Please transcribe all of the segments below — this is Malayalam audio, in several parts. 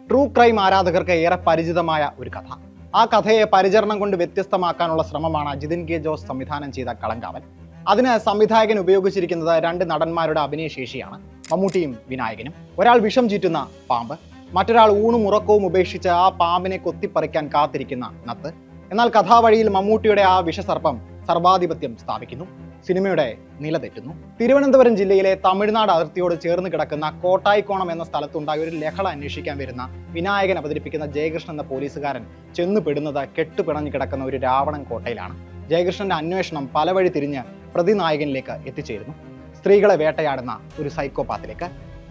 ട്രൂ ക്രൈം ആരാധകർക്ക് ഏറെ പരിചിതമായ ഒരു കഥ. ആ കഥയെ പരിചരണം കൊണ്ട് വ്യത്യസ്തമാക്കാനുള്ള ശ്രമമാണ് ജിതിൻ കെ ജോസ് സംവിധാനം ചെയ്ത കളങ്കാവൽ. അതിന് സംവിധായകൻ ഉപയോഗിച്ചിരിക്കുന്നത് രണ്ട് നടന്മാരുടെ അഭിനയശേഷിയാണ്, മമ്മൂട്ടിയും വിനായകനും. ഒരാൾ വിഷം ചീറ്റുന്ന പാമ്പ്, മറ്റൊരാൾ ഊണും ഉറക്കവും ഉപേക്ഷിച്ച് ആ പാമ്പിനെ കൊത്തിപ്പറിക്കാൻ കാത്തിരിക്കുന്ന നത്ത്. എന്നാൽ കഥാവഴിയിൽ മമ്മൂട്ടിയുടെ ആ വിഷസർപ്പം സർവാധിപത്യം സ്ഥാപിക്കുന്നു, സിനിമയുടെ നില തെറ്റുന്നു. തിരുവനന്തപുരം ജില്ലയിലെ തമിഴ്നാട് അതിർത്തിയോട് ചേർന്ന് കിടക്കുന്ന കോട്ടായിക്കോണം എന്ന സ്ഥലത്തുണ്ടായ ഒരു ലഹള അന്വേഷിക്കാൻ വരുന്ന വിനായകൻ അവതരിപ്പിക്കുന്ന ജയകൃഷ്ണൻ എന്ന പോലീസുകാരൻ ചെന്നുപെടുന്നത് കെട്ടുപിണഞ്ഞു കിടക്കുന്ന ഒരു രാവണൻ കോട്ടയിലാണ്. ജയകൃഷ്ണന്റെ അന്വേഷണം പല വഴി തിരിഞ്ഞ് പ്രതിനായകനിലേക്ക് എത്തിച്ചേരുന്നു, സ്ത്രീകളെ വേട്ടയാടുന്ന ഒരു സൈക്കോപാത്തിലേക്ക്.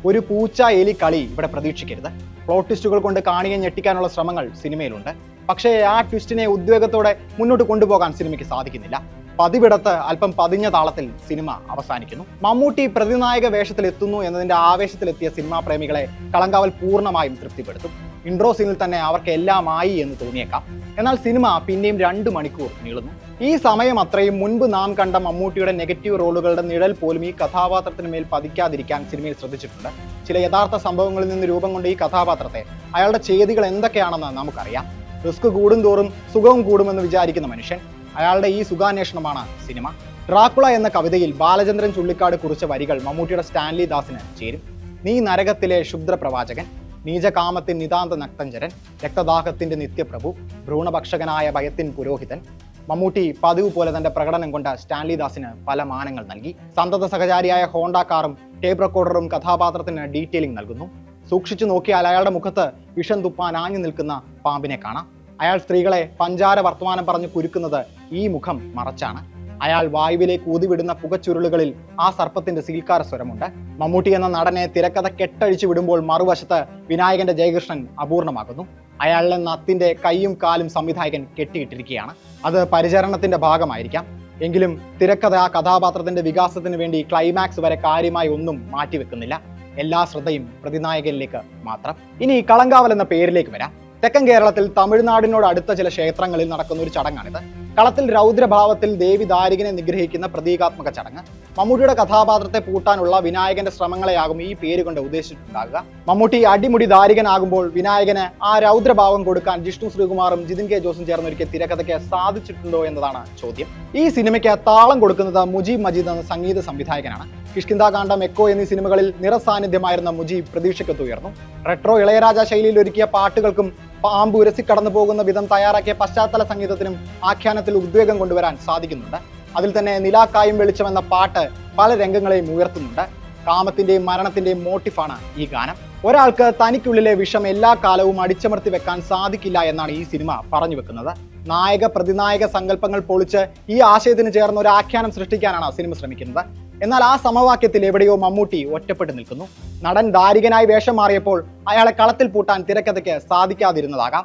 ഒരു പൂച്ച എലി കളി ഇവിടെ പ്രതീക്ഷിക്കരുത്. പ്ലോട്ട് ട്വിസ്റ്റുകൾ കൊണ്ട് കാണിയെ ഞെട്ടിക്കാനുള്ള ശ്രമങ്ങൾ സിനിമയിലുണ്ട്. പക്ഷേ ആ ട്വിസ്റ്റിനെ ഉദ്വേഗത്തോടെ മുന്നോട്ട് കൊണ്ടുപോകാൻ സിനിമയ്ക്ക് സാധിക്കുന്നില്ല. പതിവിടത്ത് അല്പം പതിഞ്ഞ താളത്തിൽ സിനിമ അവസാനിക്കുന്നു. മമ്മൂട്ടി പ്രതിനായക വേഷത്തിൽ എത്തുന്നു എന്നതിന്റെ ആവേശത്തിലെത്തിയ സിനിമാ പ്രേമികളെ കളങ്കാവൽ പൂർണ്ണമായും തൃപ്തിപ്പെടുത്തും. ഇൻട്രോ സീനിൽ തന്നെ അവർക്ക് എല്ലാമായി എന്ന് തോന്നിയേക്കാം. എന്നാൽ സിനിമ പിന്നെയും 2 മണിക്കൂർ നീളുന്നു. ഈ സമയം അത്രയും മുൻപ് നാം കണ്ട മമ്മൂട്ടിയുടെ നെഗറ്റീവ് റോളുകളുടെ നിഴൽ പോലും ഈ കഥാപാത്രത്തിന് മേൽ പതിക്കാതിരിക്കാൻ സിനിമയിൽ ശ്രദ്ധിച്ചിട്ടുണ്ട്. ചില യഥാർത്ഥ സംഭവങ്ങളിൽ നിന്ന് രൂപം കൊണ്ട് ഈ കഥാപാത്രത്തെ, അയാളുടെ ചെയ്തികൾ എന്തൊക്കെയാണെന്ന് നമുക്കറിയാം. റിസ്ക് കൂടുന്തോറും സുഖവും കൂടുമെന്ന് വിചാരിക്കുന്ന മനുഷ്യൻ, അയാളുടെ ഈ സുഖാന്വേഷണമാണ് സിനിമ. ഡ്രാക്കുള എന്ന കവിതയിൽ ബാലചന്ദ്രൻ ചുള്ളിക്കാട് കുറിച്ച വരികൾ മമ്മൂട്ടിയുടെ സ്റ്റാൻലി ദാസിന് ചേരും. നീ നരകത്തിലെ ക്ഷുദ്ര പ്രവാചകൻ, നീചകാമത്തിൻ നിതാന്ത നക്തഞ്ചരൻ, രക്തദാഹത്തിന്റെ നിത്യപ്രഭു, ഭ്രൂണഭക്ഷകനായ ഭയത്തിൻ പുരോഹിതൻ. മമ്മൂട്ടി പതിവ് പോലെ തന്റെ പ്രകടനം കൊണ്ട് സ്റ്റാൻലി ദാസിന് പല മാനങ്ങൾ നൽകി. സന്തത സഹചാരിയായ ഹോണ്ട കാറും ടേപ്പ് റെക്കോർഡറും കഥാപാത്രത്തിന് ഡീറ്റെയിലിംഗ് നൽകുന്നു. സൂക്ഷിച്ചു നോക്കിയാൽ അയാളുടെ മുഖത്ത് വിഷം തുപ്പാൻ ആഞ്ഞു നിൽക്കുന്ന പാമ്പിനെ കാണാം. അയാൾ സ്ത്രീകളെ പഞ്ചാര വർത്തമാനം പറഞ്ഞ് കുരുക്കുന്നത് ഈ മുഖം മറച്ചാണ്. അയാൾ വായുവിലേക്ക് ഊതിവിടുന്ന പുകച്ചുരുളുകളിൽ ആ സർപ്പത്തിന്റെ സീൽക്കാര സ്വരമുണ്ട്. മമ്മൂട്ടി എന്ന നടനെ തിരക്കഥ കെട്ടഴിച്ചു വിടുമ്പോൾ മറുവശത്ത് വിനായകന്റെ ജയകൃഷ്ണൻ അപൂർണമാകുന്നു. അയാളുടെ നത്തിന്റെ കൈയും കാലും സംവിധായകൻ കെട്ടിയിട്ടിരിക്കുകയാണ്. അത് പരിചരണത്തിന്റെ ഭാഗമായിരിക്കാം. എങ്കിലും തിരക്കഥ ആ കഥാപാത്രത്തിന്റെ വികാസത്തിന് വേണ്ടി ക്ലൈമാക്സ് വരെ കാര്യമായി ഒന്നും മാറ്റിവെക്കുന്നില്ല. എല്ലാ ശ്രദ്ധയും പ്രതിനായകനിലേക്ക് മാത്രം. ഇനി കളങ്കാവൽ എന്ന പേരിലേക്ക് വരാം. തെക്കൻ കേരളത്തിൽ തമിഴ്നാടിനോട് അടുത്ത ചില ക്ഷേത്രങ്ങളിൽ നടക്കുന്ന ഒരു ചടങ്ങാണിത്. കളത്തിൽ രൗദ്രഭാവത്തിൽ ദേവി ദാരികനെ നിഗ്രഹിക്കുന്ന പ്രതീകാത്മക ചടങ്ങ്. മമ്മൂട്ടിയുടെ കഥാപാത്രത്തെ പൂട്ടാനുള്ള വിനായകന്റെ ശ്രമങ്ങളെയാകും ഈ പേര് കൊണ്ട് ഉദ്ദേശിച്ചിട്ടുണ്ടാകുക. മമ്മൂട്ടി അടിമുടി ദാരികനാകുമ്പോൾ വിനായകന് ആ രൗദ്രഭാവം കൊടുക്കാൻ ജിഷ്ണു ശ്രീകുമാറും ജിതിൻ കെ ജോസും ചേർന്നൊരുക്കിയ തിരക്കഥയ്ക്ക് സാധിച്ചിട്ടുണ്ടോ എന്നതാണ് ചോദ്യം. ഈ സിനിമയ്ക്ക് താളം കൊടുക്കുന്നത് മുജീബ് മജീദ് എന്ന സംഗീത സംവിധായകനാണ്. കിഷ്കിന്ധാകാന്ഡം, എക്കോ എന്നീ സിനിമകളിൽ നിറസാന്നിധ്യമായിരുന്ന മുജീബ് പ്രതീക്ഷയ്ക്കൊത്തുയർന്നു. റെട്രോ ഇളയരാജ ശൈലിയിൽ ഒരുക്കിയ പാട്ടുകൾക്കും പാമ്പ് ഉരസി കടന്നു പോകുന്ന വിധം തയ്യാറാക്കിയ പശ്ചാത്തല സംഗീതത്തിനും ആഖ്യാനത്തിൽ ഉദ്വേഗം കൊണ്ടുവരാൻ സാധിക്കുന്നുണ്ട്. അതിൽ തന്നെ നിലാക്കായും വെളിച്ചം എന്ന പാട്ട് പല രംഗങ്ങളെയും ഉയർത്തുന്നുണ്ട്. കാമത്തിന്റെയും മരണത്തിന്റെയും മോട്ടിഫാണ് ഈ ഗാനം. ഒരാൾക്ക് തനിക്കുള്ളിലെ വിഷം എല്ലാ കാലവും അടിച്ചമർത്തി വെക്കാൻ സാധിക്കില്ല എന്നാണ് ഈ സിനിമ പറഞ്ഞു വെക്കുന്നത്. നായക പ്രതിനായക സങ്കല്പങ്ങൾ പൊളിച്ച് ഈ ആശയത്തിന് ചേർന്ന ഒരു ആഖ്യാനം സൃഷ്ടിക്കാനാണ് സിനിമ ശ്രമിക്കുന്നത്. എന്നാൽ ആ സമവാക്യത്തിൽ എവിടെയോ മമ്മൂട്ടി ഒറ്റപ്പെട്ടു നിൽക്കുന്നു. നടൻ ദാരികനായി വേഷം മാറിയപ്പോൾ അയാളെ കളത്തിൽ പൂട്ടാൻ തിരക്കഥയ്ക്ക് സാധിക്കാതിരുന്നതാകാം.